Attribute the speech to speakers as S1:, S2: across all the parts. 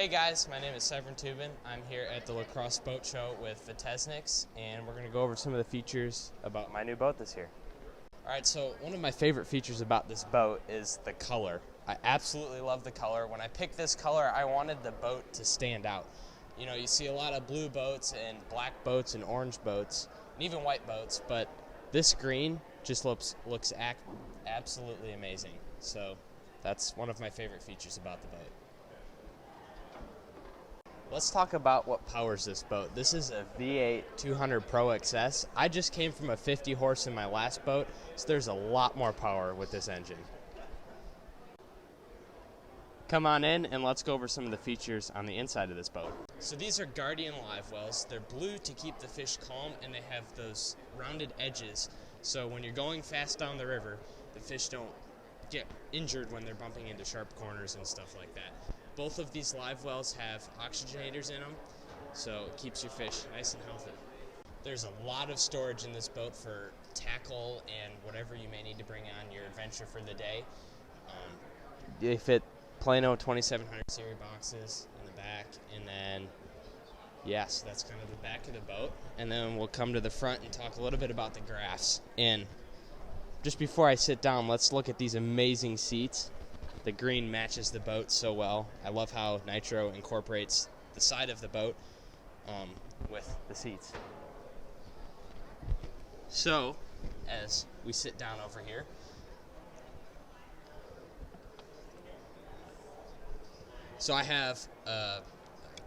S1: Hey guys, my name is Severin Tubin. I'm here at the La Crosse Boat Show with Vitesniks, and we're going to go over some of the features about my new boat this year. Alright, so one of my favorite features about this boat is the color. I absolutely love the color. When I picked this color, I wanted the boat to stand out. You know, you see a lot of blue boats and black boats and orange boats, and even white boats, but this green just looks absolutely amazing. So that's one of my favorite features about the boat. Let's talk about what powers this boat. This is a V8 200 Pro XS. I just came from a 50 horse in my last boat, so there's a lot more power with this engine. Come on in and let's go over some of the features on the inside of this boat. So these are Guardian live wells. They're blue to keep the fish calm, and they have those rounded edges, so when you're going fast down the river, the fish don't get injured when they're bumping into sharp corners and stuff like that. Both of these live wells have oxygenators in them, so it keeps your fish nice and healthy. There's a lot of storage in this boat for tackle and whatever you may need to bring on your adventure for the day. They fit Plano 2700 series boxes in the back, and then yes, that's kind of the back of the boat. And then we'll come to the front and talk a little bit about the graphs. And just before I sit down, let's look at these amazing seats. The green matches the boat so well. I love how Nitro incorporates the side of the boat with the seats. So, as we sit down over here, so I have a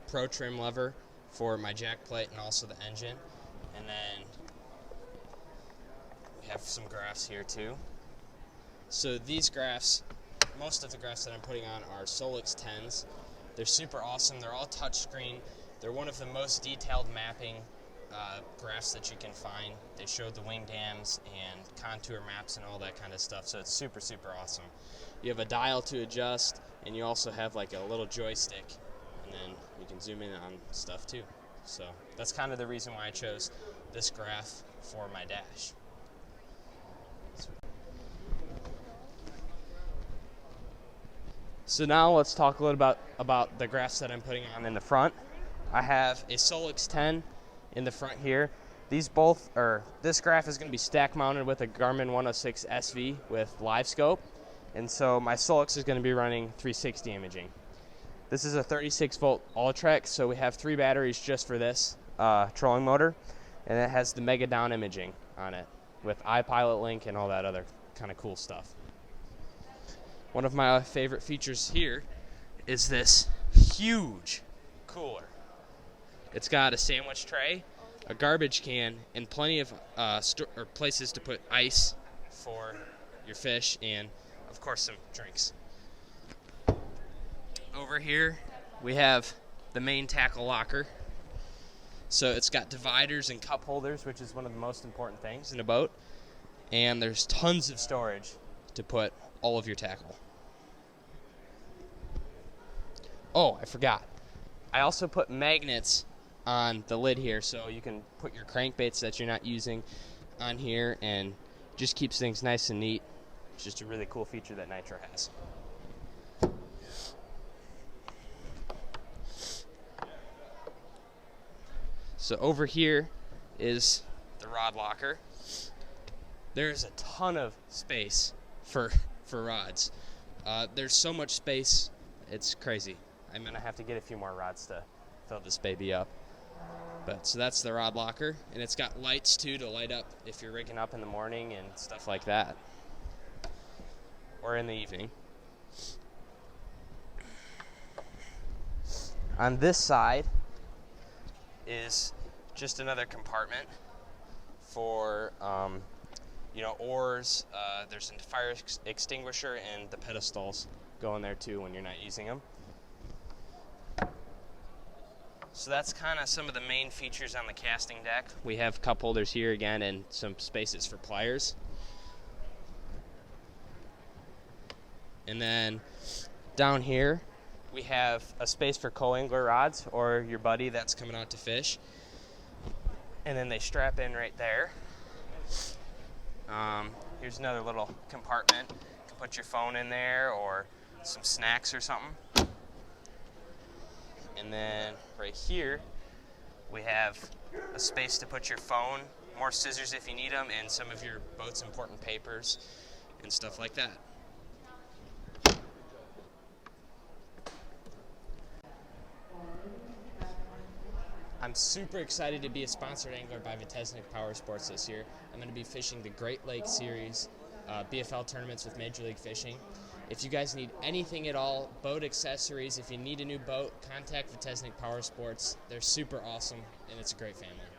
S1: Pro trim lever for my jack plate and also the engine, and then we have some graphs here too. So these graphs, most of the graphs that I'm putting on are Solix 10s. They're super awesome. They're all touchscreen. They're one of the most detailed mapping graphs that you can find. They show the wing dams and contour maps and all that kind of stuff, so it's super, super awesome. You have a dial to adjust, and you also have like a little joystick, and then you can zoom in on stuff too. So that's kind of the reason why I chose this graph for my dash. So now let's talk a little about the graphs that I'm putting on in the front. I have a Solix 10 in the front here. This graph is going to be stack mounted with a Garmin 106 SV with live scope, and so my Solix is going to be running 360 imaging. This is a 36 volt Ultrac, so we have 3 batteries just for this trolling motor, and it has the Mega Down imaging on it with iPilot link and all that other kind of cool stuff. One of my favorite features here is this huge cooler. It's got a sandwich tray, a garbage can, and plenty of places to put ice for your fish, and of course some drinks. Over here we have the main tackle locker. So it's got dividers and cup holders, which is one of the most important things in a boat, and there's tons of storage to put all of your tackle. Oh, I forgot. I also put magnets on the lid here, so you can put your crankbaits that you're not using on here, and just keeps things nice and neat. It's just a really cool feature that Nitro has. So over here is the rod locker. There's a ton of space for rods. There's so much space, it's crazy. I'm gonna have to get a few more rods to fill this baby up. So that's the rod locker, and it's got lights too to light up if you're rigging up in the morning and stuff like that, or in the evening. On this side is just another compartment for oars. There's a fire extinguisher, and the pedestals go in there too when you're not using them. So that's kind of some of the main features on the casting deck. We have cup holders here again, and some spaces for pliers. And then down here we have a space for co-angler rods or your buddy that's coming out to fish. And then they strap in right there. Here's another little compartment. You can put your phone in there or some snacks or something. And then right here, we have a space to put your phone, more scissors if you need them, and some of your boat's important papers and stuff like that. I'm super excited to be a sponsored angler by Vitesnik Power Sports this year. I'm going to be fishing the Great Lakes Series, BFL tournaments with Major League Fishing. If you guys need anything at all, boat accessories, if you need a new boat, contact Vitesnik Power Sports. They're super awesome, and it's a great family.